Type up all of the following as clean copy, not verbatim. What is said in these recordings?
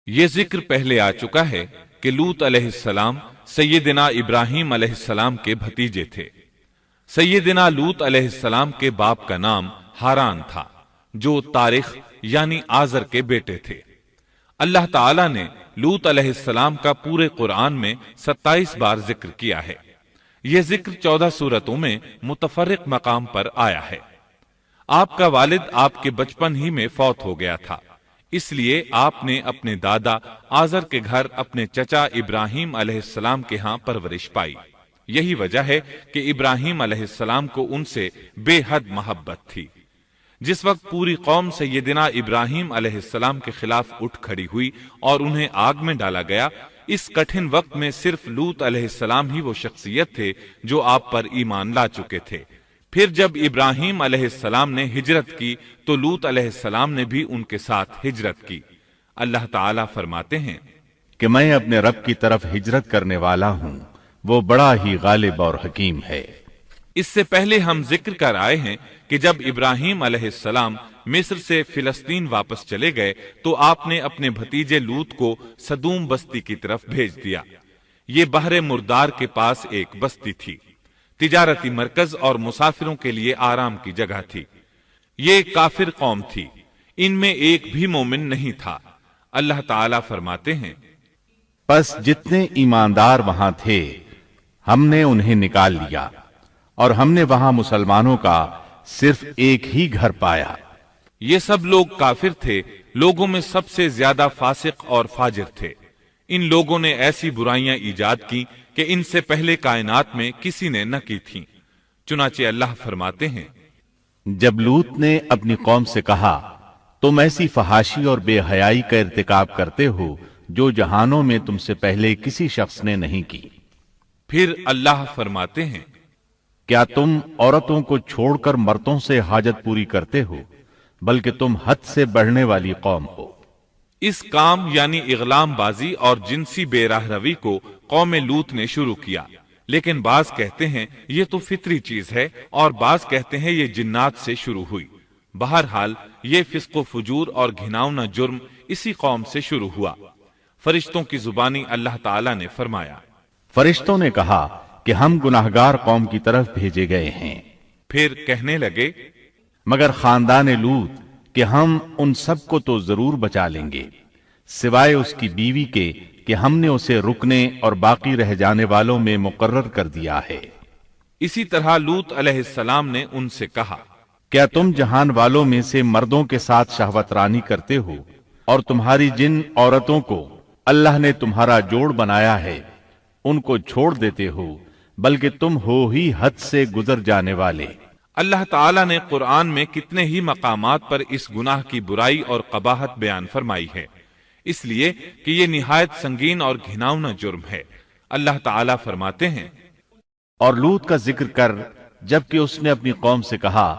یہ ذکر پہلے آ چکا ہے کہ لوط علیہ السلام سیدنا ابراہیم علیہ السلام کے بھتیجے تھے۔ سیدنا لوط علیہ السلام کے باپ کا نام ہاران تھا، جو تارخ یعنی آزر کے بیٹے تھے۔ اللہ تعالیٰ نے لوط علیہ السلام کا پورے قرآن میں 27 بار ذکر کیا ہے۔ یہ ذکر 14 سورتوں میں متفرق مقام پر آیا ہے۔ آپ کا والد آپ کے بچپن ہی میں فوت ہو گیا تھا، اس لیے آپ نے اپنے دادا آزر کے گھر اپنے چچا ابراہیم علیہ السلام کے ہاں پرورش پائی۔ یہی وجہ ہے کہ ابراہیم علیہ السلام کو ان سے بے حد محبت تھی۔ جس وقت پوری قوم سیدنا ابراہیم علیہ السلام کے خلاف اٹھ کھڑی ہوئی اور انہیں آگ میں ڈالا گیا، اس کٹھن وقت میں صرف لوط علیہ السلام ہی وہ شخصیت تھے جو آپ پر ایمان لا چکے تھے۔ پھر جب ابراہیم علیہ السلام نے ہجرت کی تو لوط علیہ السلام نے بھی ان کے ساتھ ہجرت کی۔ اللہ تعالیٰ فرماتے ہیں کہ میں اپنے رب کی طرف ہجرت کرنے والا ہوں، وہ بڑا ہی غالب اور حکیم ہے۔ اس سے پہلے ہم ذکر کر آئے ہیں کہ جب ابراہیم علیہ السلام مصر سے فلسطین واپس چلے گئے تو آپ نے اپنے بھتیجے لوط کو سدوم بستی کی طرف بھیج دیا۔ یہ بحر مردار کے پاس ایک بستی تھی، تجارتی مرکز اور مسافروں کے لیے آرام کی جگہ تھی۔ یہ کافر قوم تھی، ان میں ایک بھی مومن نہیں تھا۔ اللہ تعالیٰ فرماتے ہیں پس جتنے ایماندار وہاں تھے ہم نے انہیں نکال لیا، اور ہم نے وہاں مسلمانوں کا صرف ایک ہی گھر پایا۔ یہ سب لوگ کافر تھے، لوگوں میں سب سے زیادہ فاسق اور فاجر تھے۔ ان لوگوں نے ایسی برائیاں ایجاد کی کہ ان سے پہلے کائنات میں کسی نے نہ کی تھیں۔ چنانچہ اللہ فرماتے ہیں جب لوط نے اپنی قوم سے کہا تم ایسی فحاشی اور بے حیائی کا ارتکاب کرتے ہو جو جہانوں میں تم سے پہلے کسی شخص نے نہیں کی۔ پھر اللہ فرماتے ہیں کیا تم عورتوں کو چھوڑ کر مردوں سے حاجت پوری کرتے ہو، بلکہ تم حد سے بڑھنے والی قوم ہو۔ اس کام یعنی اغلام بازی اور جنسی بے راہ روی کو قوم لوط نے شروع کیا، لیکن بعض کہتے ہیں یہ تو فطری چیز ہے اور بعض کہتے ہیں یہ جنات سے شروع ہوئی۔ بہرحال یہ فسق و فجور اور گھناؤنا جرم اسی قوم سے شروع ہوا۔ فرشتوں کی زبانی اللہ تعالیٰ نے فرمایا فرشتوں نے کہا کہ ہم گناہگار قوم کی طرف بھیجے گئے ہیں۔ پھر کہنے لگے مگر خاندان لوط کہ ہم ان سب کو تو ضرور بچا لیں گے، سوائے اس کی بیوی کے کہ ہم نے اسے رکنے اور باقی رہ جانے والوں میں مقرر کر دیا ہے۔ اسی طرح لوط علیہ السلام نے ان سے کہا کیا تم جہان والوں میں سے مردوں کے ساتھ شہوت رانی کرتے ہو، اور تمہاری جن عورتوں کو اللہ نے تمہارا جوڑ بنایا ہے ان کو چھوڑ دیتے ہو، بلکہ تم ہو ہی حد سے گزر جانے والے۔ اللہ تعالیٰ نے قرآن میں کتنے ہی مقامات پر اس گناہ کی برائی اور قباحت بیان فرمائی ہے، اس لیے کہ یہ نہایت سنگین اور گھناؤنا جرم ہے۔ اللہ تعالیٰ فرماتے ہیں اور لوط کا ذکر کر جبکہ اس نے اپنی قوم سے کہا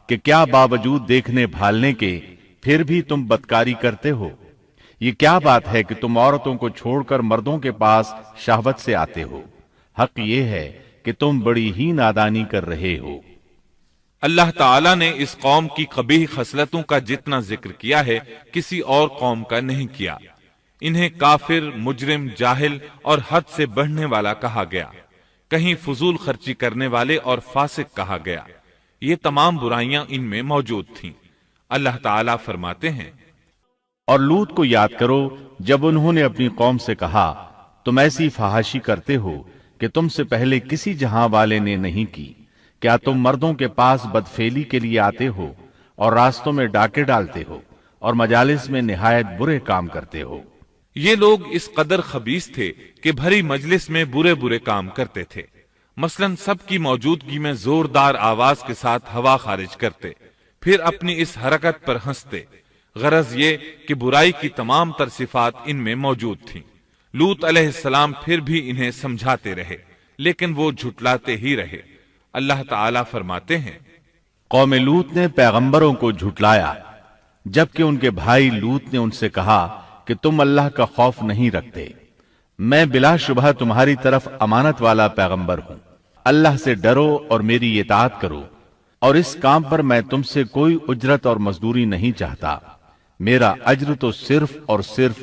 کہ کیا باوجود دیکھنے بھالنے کے پھر بھی تم بدکاری کرتے ہو؟ یہ کیا بات ہے کہ تم عورتوں کو چھوڑ کر مردوں کے پاس شہوت سے آتے ہو؟ حق یہ ہے کہ تم بڑی ہی نادانی کر رہے ہو۔ اللہ تعالیٰ نے اس قوم کی قبیح خصلتوں کا جتنا ذکر کیا ہے کسی اور قوم کا نہیں کیا۔ انہیں کافر، مجرم، جاہل اور حد سے بڑھنے والا کہا گیا، کہیں فضول خرچی کرنے والے اور فاسق کہا گیا۔ یہ تمام برائیاں ان میں موجود تھیں۔ اللہ تعالیٰ فرماتے ہیں اور لوط کو یاد کرو جب انہوں نے اپنی قوم سے کہا تم ایسی فحاشی کرتے ہو کہ تم سے پہلے کسی جہاں والے نے نہیں کی۔ کیا تم مردوں کے پاس بدفعلی کے لیے آتے ہو اور راستوں میں ڈاکے ڈالتے ہو اور مجالس میں نہایت برے کام کرتے ہو؟ یہ لوگ اس قدر خبیث تھے کہ بھری مجلس میں برے برے کام کرتے تھے۔ مثلا سب کی موجودگی میں زوردار آواز کے ساتھ ہوا خارج کرتے، پھر اپنی اس حرکت پر ہنستے۔ غرض یہ کہ برائی کی تمام تر صفات ان میں موجود تھیں۔ لوط علیہ السلام پھر بھی انہیں سمجھاتے رہے، لیکن وہ جھٹلاتے ہی رہے۔ اللہ تعالیٰ فرماتے ہیں قوم لوط نے پیغمبروں کو جھٹلایا، جبکہ ان کے بھائی لوط نے ان سے کہا کہ تم اللہ کا خوف نہیں رکھتے۔ میں بلا شبہ تمہاری طرف امانت والا پیغمبر ہوں، اللہ سے ڈرو اور میری اطاعت کرو، اور اس کام پر میں تم سے کوئی اجرت اور مزدوری نہیں چاہتا۔ میرا اجر تو صرف اور صرف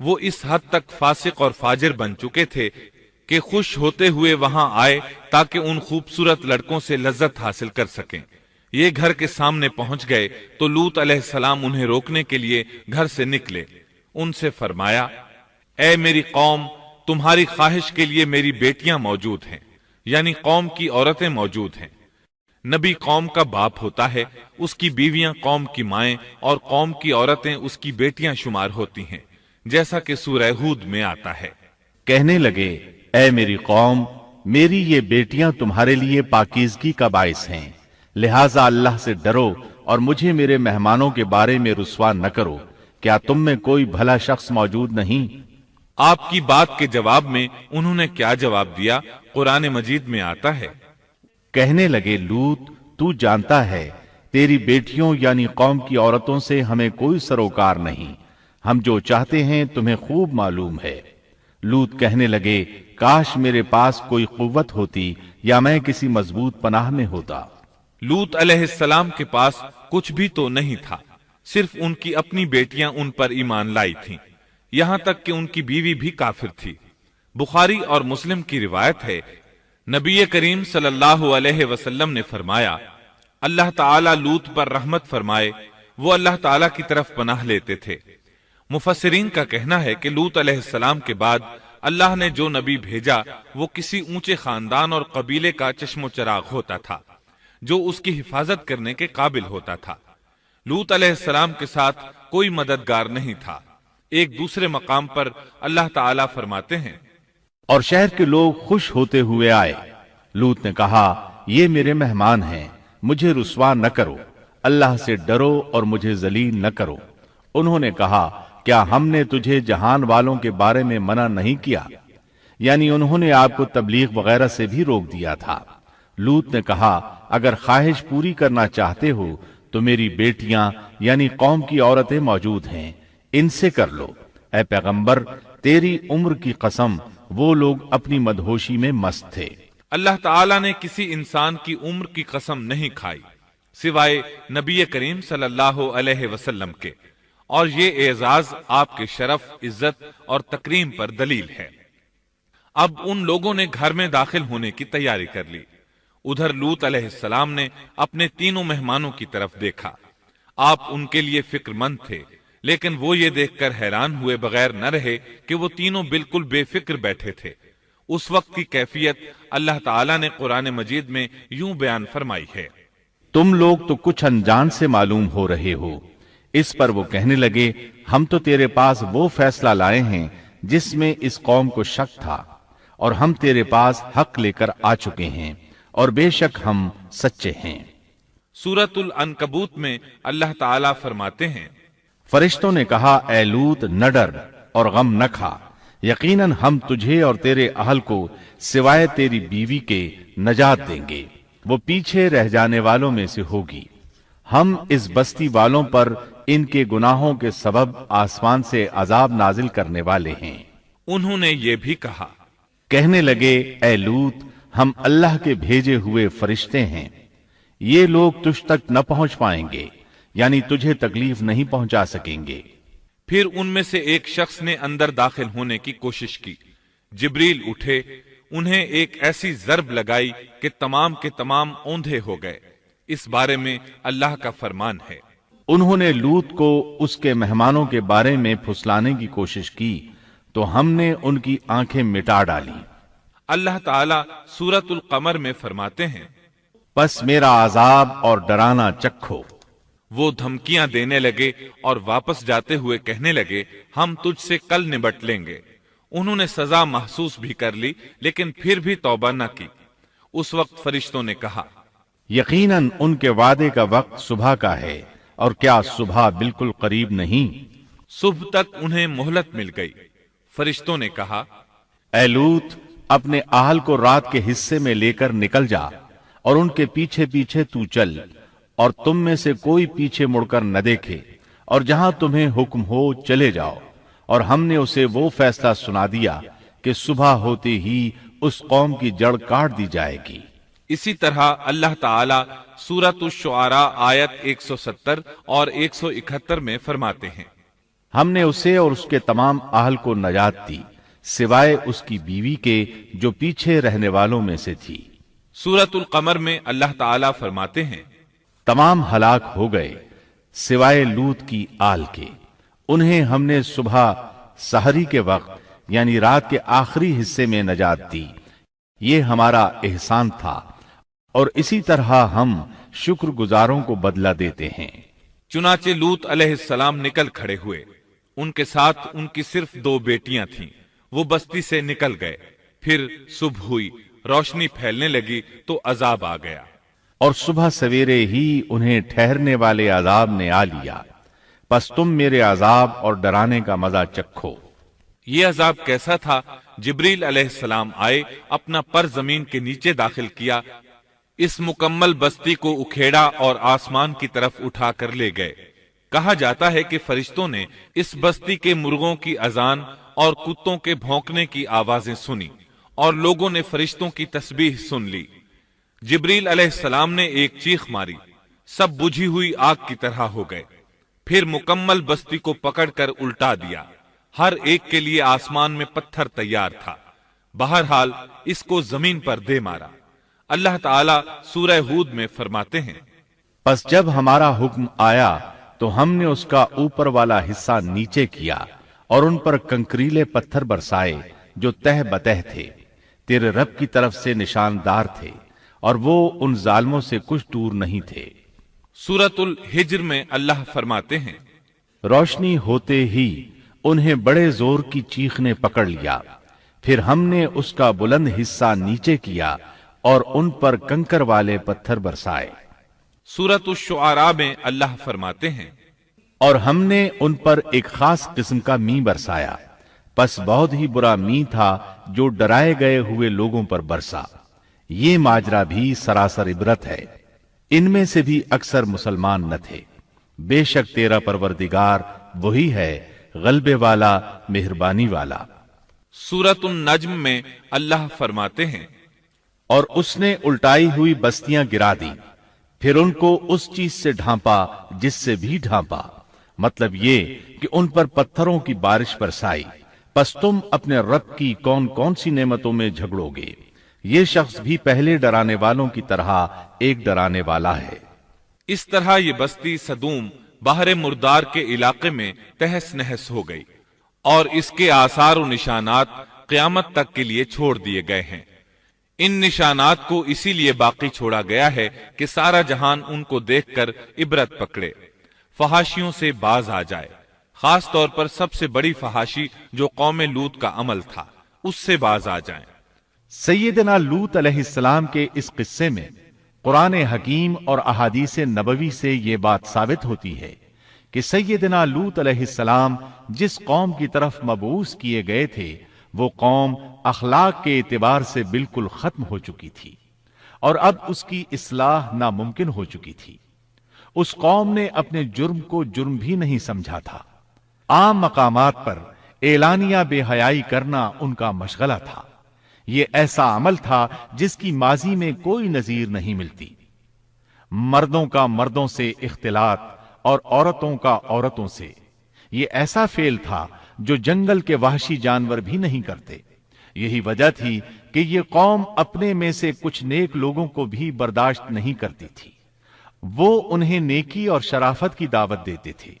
وہ اس حد تک فاسق اور فاجر بن چکے تھے کہ خوش ہوتے ہوئے وہاں آئے تاکہ ان خوبصورت لڑکوں سے لذت حاصل کر سکیں۔ یہ گھر کے سامنے پہنچ گئے تو لوط علیہ السلام انہیں روکنے کے لیے گھر سے نکلے۔ ان سے فرمایا، اے میری قوم، تمہاری خواہش کے لیے میری بیٹیاں موجود ہیں، یعنی قوم کی عورتیں موجود ہیں۔ نبی قوم کا باپ ہوتا ہے، اس کی بیویاں قوم کی مائیں اور قوم کی عورتیں اس کی بیٹیاں شمار ہوتی ہیں، جیسا کہ سورہ ہود میں آتا ہے۔ کہنے لگے، اے میری قوم، میری یہ بیٹیاں تمہارے لیے پاکیزگی کا باعث ہیں، لہٰذا اللہ سے ڈرو اور مجھے میرے مہمانوں کے بارے میں رسوا نہ کرو۔ کیا تم میں کوئی بھلا شخص موجود نہیں؟ آپ کی بات کے جواب میں انہوں نے کیا جواب دیا؟ قرآن مجید میں آتا ہے، کہنے لگے، لوط، تو جانتا ہے تیری بیٹیوں یعنی قوم کی عورتوں سے ہمیں کوئی سروکار نہیں، ہم جو چاہتے ہیں تمہیں خوب معلوم ہے۔ لوط کہنے لگے، کاش میرے پاس کوئی قوت ہوتی یا میں کسی مضبوط پناہ میں ہوتا۔ لوط علیہ السلام کے پاس کچھ بھی تو نہیں تھا، صرف ان کی اپنی بیٹیاں ان پر ایمان لائی تھیں، یہاں تک کہ ان کی بیوی بھی کافر تھی۔ بخاری اور مسلم کی روایت ہے، نبی کریم صلی اللہ علیہ وسلم نے فرمایا، اللہ تعالی لوط پر رحمت فرمائے، وہ اللہ تعالی کی طرف پناہ لیتے تھے۔ مفسرین کا کہنا ہے کہ لوط علیہ السلام کے بعد اللہ نے جو نبی بھیجا وہ کسی اونچے خاندان اور قبیلے کا چشم و چراغ ہوتا تھا، جو اس کی حفاظت کرنے کے قابل ہوتا تھا۔ لوط علیہ السلام کے ساتھ کوئی مددگار نہیں تھا۔ ایک دوسرے مقام پر اللہ تعالیٰ فرماتے ہیں، اور شہر کے لوگ خوش ہوتے ہوئے آئے۔ لوط نے کہا، یہ میرے مہمان ہیں، مجھے رسوا نہ کرو، اللہ سے ڈرو اور مجھے ذلیل نہ کرو۔ انہوں نے کہا، کیا ہم نے تجھے جہان والوں کے بارے میں منع نہیں کیا؟ یعنی انہوں نے آپ کو تبلیغ وغیرہ سے بھی روک دیا تھا۔ لوط نے کہا، اگر خواہش پوری کرنا چاہتے ہو تو میری بیٹیاں یعنی قوم کی عورتیں موجود ہیں، ان سے کر لو۔ اے پیغمبر، تیری عمر کی قسم، وہ لوگ اپنی مدہوشی میں مست تھے۔ اللہ تعالیٰ نے کسی انسان کی عمر کی قسم نہیں کھائی سوائے نبی کریم صلی اللہ علیہ وسلم کے، اور یہ اعزاز آپ کے شرف، عزت اور تکریم پر دلیل ہے۔ اب ان لوگوں نے گھر میں داخل ہونے کی تیاری کر لی۔ ادھر لوط علیہ السلام نے اپنے تینوں مہمانوں کی طرف دیکھا۔ آپ ان کے لیے فکر مند تھے، لیکن وہ یہ دیکھ کر حیران ہوئے بغیر نہ رہے کہ وہ تینوں بالکل بے فکر بیٹھے تھے۔ اس وقت کی کیفیت اللہ تعالیٰ نے قرآن مجید میں یوں بیان فرمائی ہے، تم لوگ تو کچھ انجان سے معلوم ہو رہے ہو۔ اس پر وہ کہنے لگے، ہم تو تیرے پاس وہ فیصلہ لائے ہیں جس میں اس قوم کو شک تھا، اور ہم تیرے پاس حق لے کر آ چکے ہیں، اور بے شک ہم سچے ہیں۔ سورۃ العنکبوت میں اللہ تعالیٰ فرماتے ہیں، فرشتوں نے کہا، اے لوط، نہ ڈر اور غم نہ کھا، یقیناً ہم تجھے اور تیرے اہل کو سوائے تیری بیوی کے نجات دیں گے، وہ پیچھے رہ جانے والوں میں سے ہوگی۔ ہم اس بستی والوں پر ان کے گناہوں کے سبب آسمان سے عذاب نازل کرنے والے ہیں۔ انہوں نے یہ بھی کہا، کہنے لگے، اے لوط، ہم اللہ کے بھیجے ہوئے فرشتے ہیں، یہ لوگ تجھ تک نہ پہنچ پائیں گے، یعنی تجھے تکلیف نہیں پہنچا سکیں گے۔ پھر ان میں سے ایک شخص نے اندر داخل ہونے کی کوشش کی۔ جبریل اٹھے، انہیں ایک ایسی ضرب لگائی کہ تمام کے تمام اوندھے ہو گئے۔ اس بارے میں اللہ کا فرمان ہے، انہوں نے لوط کو اس کے مہمانوں کے بارے میں پھسلانے کی کوشش کی تو ہم نے ان کی آنکھیں مٹا ڈالی۔ اللہ تعالیٰ سورۃ القمر میں فرماتے ہیں، پس میرا عذاب اور ڈرانا چکھو۔ وہ دھمکیاں دینے لگے اور واپس جاتے ہوئے کہنے لگے، ہم تجھ سے کل نبٹ لیں گے۔ انہوں نے سزا محسوس بھی کر لی، لیکن پھر بھی توبہ نہ کی۔ اس وقت فرشتوں نے کہا، یقیناً ان کے وعدے کا وقت صبح کا ہے، اور کیا صبح بالکل قریب نہیں؟ صبح تک انہیں مہلت مل گئی۔ فرشتوں نے کہا، اے لوط، اپنے اہل کو رات کے حصے میں لے کر نکل جا، اور ان کے پیچھے پیچھے تو چل، اور تم میں سے کوئی پیچھے مڑ کر نہ دیکھے، اور جہاں تمہیں حکم ہو چلے جاؤ۔ اور ہم نے اسے وہ فیصلہ سنا دیا کہ صبح ہوتے ہی اس قوم کی جڑ کاٹ دی جائے گی۔ اسی طرح اللہ تعالیٰ سورۃ الشعراء آیت 170 اور 171 میں فرماتے ہیں، ہم نے اسے اور اس کے تمام اہل کو نجات دی سوائے اس کی بیوی کے جو پیچھے رہنے والوں میں سے تھی۔ سورۃ القمر میں اللہ تعالیٰ فرماتے ہیں، تمام ہلاک ہو گئے سوائے لوط کی آل کے، انہیں ہم نے صبح سحری کے وقت یعنی رات کے آخری حصے میں نجات دی، یہ ہمارا احسان تھا اور اسی طرح ہم شکر گزاروں کو بدلہ دیتے ہیں۔ چنانچہ لوط علیہ السلام نکل کھڑے ہوئے، ان کے ساتھ ان کی صرف 2 بیٹیاں تھیں، وہ بستی سے نکل گئے، پھر صبح ہوئی، روشنی پھیلنے لگی تو عذاب آ گیا، اور صبح سویرے ہی انہیں ٹھہرنے والے عذاب نے آ لیا، پس تم میرے عذاب اور ڈرانے کا مزہ چکھو۔ یہ عذاب کیسا تھا؟ جبریل علیہ السلام آئے، اپنا پر زمین کے نیچے داخل کیا، اس مکمل بستی کو اکھیڑا اور آسمان کی طرف اٹھا کر لے گئے۔ کہا جاتا ہے کہ فرشتوں نے اس بستی کے مرغوں کی اذان اور کتوں کے بھونکنے کی آوازیں سنی، اور لوگوں نے فرشتوں کی تسبیح سن لی۔ جبریل علیہ السلام نے ایک چیخ ماری، سب بجھی ہوئی آگ کی طرح ہو گئے، پھر مکمل بستی کو پکڑ کر الٹا دیا، ہر ایک کے لیے آسمان میں پتھر تیار تھا، بہرحال اس کو زمین پر دے مارا۔ اللہ تعالیٰ سورہ ہود میں فرماتے ہیں، پس جب ہمارا حکم آیا تو ہم نے اس کا اوپر والا حصہ نیچے کیا اور ان پر کنکریلے پتھر برسائے جو تہ بتہ تھے، تیرے رب کی طرف سے نشاندار تھے، اور وہ ان ظالموں سے کچھ دور نہیں تھے۔ سورۃ الحجر میں اللہ فرماتے ہیں، روشنی ہوتے ہی انہیں بڑے زور کی چیخ نے پکڑ لیا، پھر ہم نے اس کا بلند حصہ نیچے کیا اور ان پر کنکر والے پتھر برسائے۔ سورۃ الشعراء میں اللہ فرماتے ہیں، اور ہم نے ان پر ایک خاص قسم کا می برسایا، پس بہت ہی برا می تھا جو ڈرائے گئے ہوئے لوگوں پر برسا۔ یہ ماجرا بھی سراسر عبرت ہے، ان میں سے بھی اکثر مسلمان نہ تھے۔ بے شک تیرا پروردگار وہی ہے غلبے والا، مہربانی والا۔ سورۃ النجم میں اللہ فرماتے ہیں، اور اس نے الٹائی ہوئی بستیاں گرا دی، پھر ان کو اس چیز سے ڈھانپا جس سے بھی ڈھانپا، مطلب یہ کہ ان پر پتھروں کی بارش برسائی۔ پس تم اپنے رب کی کون کون سی نعمتوں میں جھگڑو گے؟ یہ شخص بھی پہلے ڈرانے والوں کی طرح ایک ڈرانے والا ہے۔ اس طرح یہ بستی سدوم بحر مردار کے علاقے میں تہس نہس ہو گئی، اور اس کے آثار و نشانات قیامت تک کے لیے چھوڑ دیے گئے ہیں۔ ان نشانات کو اسی لیے باقی چھوڑا گیا ہے کہ سارا جہان ان کو دیکھ کر عبرت پکڑے، فحاشیوں سے باز آ جائے، خاص طور پر سب سے بڑی فحاشی جو قوم لوط کا عمل تھا، اس سے باز آ جائیں۔ سیدنا لوط علیہ السلام کے اس قصے میں قرآن حکیم اور احادیث نبوی سے یہ بات ثابت ہوتی ہے کہ سیدنا لوط علیہ السلام جس قوم کی طرف مبعوث کیے گئے تھے، وہ قوم اخلاق کے اعتبار سے بالکل ختم ہو چکی تھی، اور اب اس کی اصلاح ناممکن ہو چکی تھی۔ اس قوم نے اپنے جرم کو جرم بھی نہیں سمجھا تھا۔ عام مقامات پر اعلانیہ بے حیائی کرنا ان کا مشغلہ تھا۔ یہ ایسا عمل تھا جس کی ماضی میں کوئی نظیر نہیں ملتی۔ مردوں کا مردوں سے اختلاط اور عورتوں کا عورتوں سے، یہ ایسا فعل تھا جو جنگل کے وحشی جانور بھی نہیں کرتے۔ یہی وجہ تھی کہ یہ قوم اپنے میں سے کچھ نیک لوگوں کو بھی برداشت نہیں کرتی تھی۔ وہ انہیں نیکی اور شرافت کی دعوت دیتے تھے،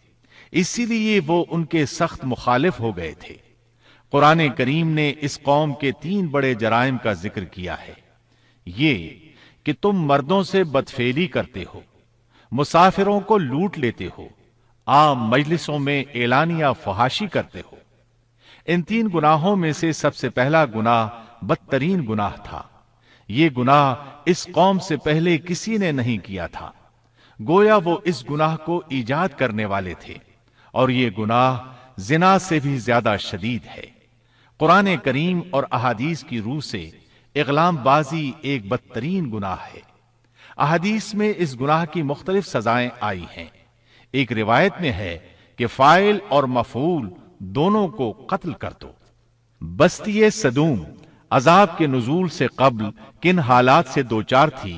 اسی لیے وہ ان کے سخت مخالف ہو گئے تھے۔ قرآن کریم نے اس قوم کے 3 بڑے جرائم کا ذکر کیا ہے۔ یہ کہ تم مردوں سے بدفعلی کرتے ہو، مسافروں کو لوٹ لیتے ہو، عام مجلسوں میں اعلانیہ فحاشی کرتے ہو۔ ان 3 گناہوں میں سے سب سے پہلا گناہ بدترین گناہ تھا۔ یہ گناہ اس قوم سے پہلے کسی نے نہیں کیا تھا، گویا وہ اس گناہ کو ایجاد کرنے والے تھے، اور یہ گناہ زنا سے بھی زیادہ شدید ہے۔ قرآن کریم اور احادیث کی روح سے اغلام بازی ایک بدترین گناہ ہے۔ احادیث میں اس گناہ کی مختلف سزائیں آئی ہیں۔ ایک روایت میں ہے کہ فاعل اور مفعول دونوں کو قتل کر دو۔ بستی سدوم عذاب کے نزول سے قبل کن حالات سے دوچار تھی،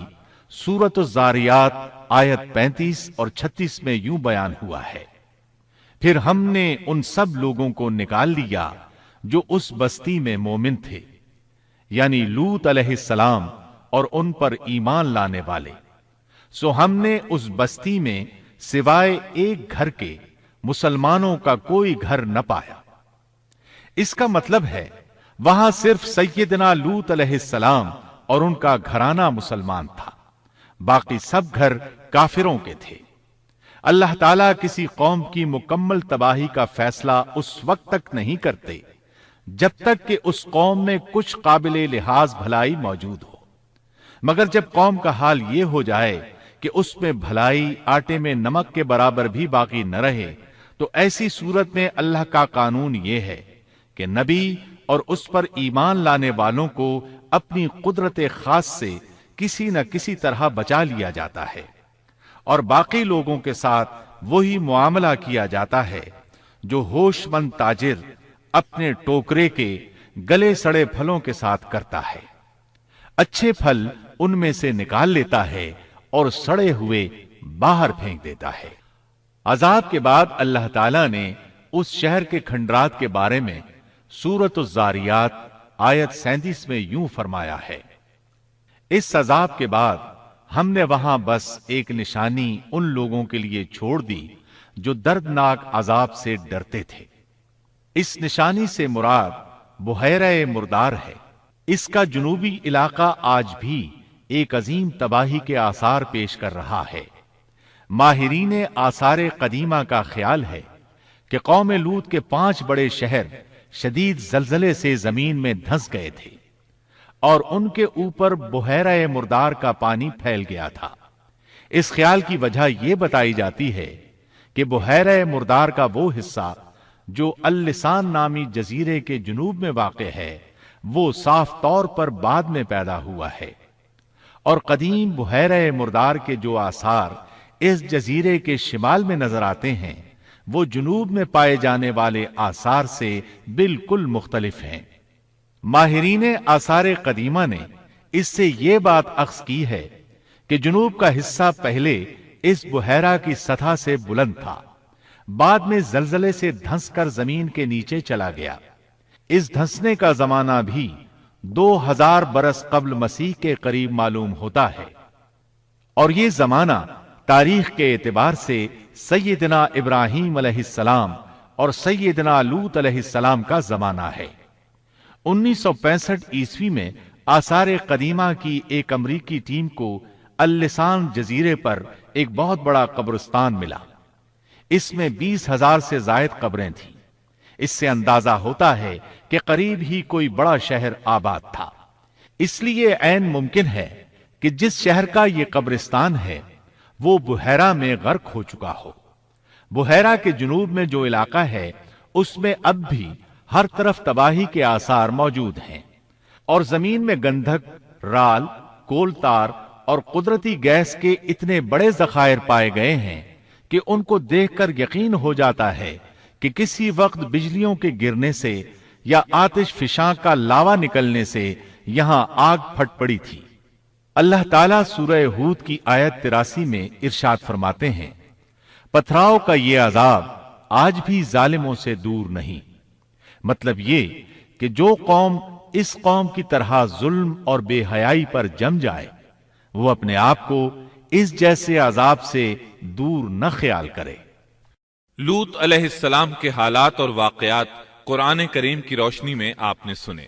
سورۃ الزاریات آیت 35 اور 36 میں یوں بیان ہوا ہے، پھر ہم نے ان سب لوگوں کو نکال لیا جو اس بستی میں مومن تھے، یعنی لوط علیہ السلام اور ان پر ایمان لانے والے، سو ہم نے اس بستی میں سوائے ایک گھر کے مسلمانوں کا کوئی گھر نہ پایا۔ اس کا مطلب ہے وہاں صرف سیدنا لوط علیہ السلام اور ان کا گھرانہ مسلمان تھا، باقی سب گھر کافروں کے تھے۔ اللہ تعالیٰ کسی قوم کی مکمل تباہی کا فیصلہ اس وقت تک نہیں کرتے جب تک کہ اس قوم میں کچھ قابل لحاظ بھلائی موجود ہو، مگر جب قوم کا حال یہ ہو جائے کہ اس میں بھلائی آٹے میں نمک کے برابر بھی باقی نہ رہے، تو ایسی صورت میں اللہ کا قانون یہ ہے کہ نبی اور اس پر ایمان لانے والوں کو اپنی قدرت خاص سے کسی نہ کسی طرح بچا لیا جاتا ہے، اور باقی لوگوں کے ساتھ وہی معاملہ کیا جاتا ہے جو ہوش مند تاجر اپنے ٹوکرے کے گلے سڑے پھلوں کے ساتھ کرتا ہے۔ اچھے پھل ان میں سے نکال لیتا ہے اور سڑے ہوئے باہر پھینک دیتا ہے۔ عذاب کے بعد اللہ تعالیٰ نے اس شہر کے کھنڈرات کے بارے میں سورۃ الزاریات آیت 37 میں یوں فرمایا ہے، اس عذاب کے بعد ہم نے وہاں بس ایک نشانی ان لوگوں کے لیے چھوڑ دی جو دردناک عذاب سے ڈرتے تھے۔ اس نشانی سے مراد بحیرہ مردار ہے۔ اس کا جنوبی علاقہ آج بھی ایک عظیم تباہی کے آثار پیش کر رہا ہے۔ ماہرین آثار قدیمہ کا خیال ہے کہ قوم لوط کے 5 بڑے شہر شدید زلزلے سے زمین میں دھنس گئے تھے اور ان کے اوپر بحیرہ مردار کا پانی پھیل گیا تھا۔ اس خیال کی وجہ یہ بتائی جاتی ہے کہ بحیرہ مردار کا وہ حصہ جو اللسان نامی جزیرے کے جنوب میں واقع ہے، وہ صاف طور پر بعد میں پیدا ہوا ہے، اور قدیم بحیرہ مردار کے جو آثار اس جزیرے کے شمال میں نظر آتے ہیں وہ جنوب میں پائے جانے والے آثار سے بالکل مختلف ہیں۔ ماہرین آثار قدیمہ نے اس سے یہ بات اخذ کی ہے کہ جنوب کا حصہ پہلے اس بحیرہ کی سطح سے بلند تھا، بعد میں زلزلے سے دھنس کر زمین کے نیچے چلا گیا۔ اس دھنسنے کا زمانہ بھی 2000 برس قبل مسیح کے قریب معلوم ہوتا ہے، اور یہ زمانہ تاریخ کے اعتبار سے سیدنا ابراہیم علیہ السلام اور سیدنا لوط علیہ السلام کا زمانہ ہے۔ 1965 عیسوی میں آثار قدیمہ کی ایک امریکی ٹیم کو اللسان جزیرے پر ایک بہت بڑا قبرستان ملا۔ اس میں 20,000 سے زائد قبریں تھیں۔ اس سے اندازہ ہوتا ہے کہ قریب ہی کوئی بڑا شہر آباد تھا۔ اس لیے عین ممکن ہے کہ جس شہر کا یہ قبرستان ہے وہ بحیرہ میں غرق ہو چکا ہو۔ بحیرہ کے جنوب میں جو علاقہ ہے اس میں اب بھی ہر طرف تباہی کے آثار موجود ہیں، اور زمین میں گندھک، رال، کول تار اور قدرتی گیس کے اتنے بڑے ذخائر پائے گئے ہیں کہ ان کو دیکھ کر یقین ہو جاتا ہے کہ کسی وقت بجلیوں کے گرنے سے یا آتش فشاں کا لاوا نکلنے سے یہاں آگ پھٹ پڑی تھی۔ اللہ تعالیٰ سورہ ہود کی آیت 83 میں ارشاد فرماتے ہیں، پتھراؤ کا یہ عذاب آج بھی ظالموں سے دور نہیں۔ مطلب یہ کہ جو قوم اس قوم کی طرح ظلم اور بے حیائی پر جم جائے وہ اپنے آپ کو اس جیسے عذاب سے دور نہ خیال کرے۔ لوط علیہ السلام کے حالات اور واقعات قرآن کریم کی روشنی میں آپ نے سنے۔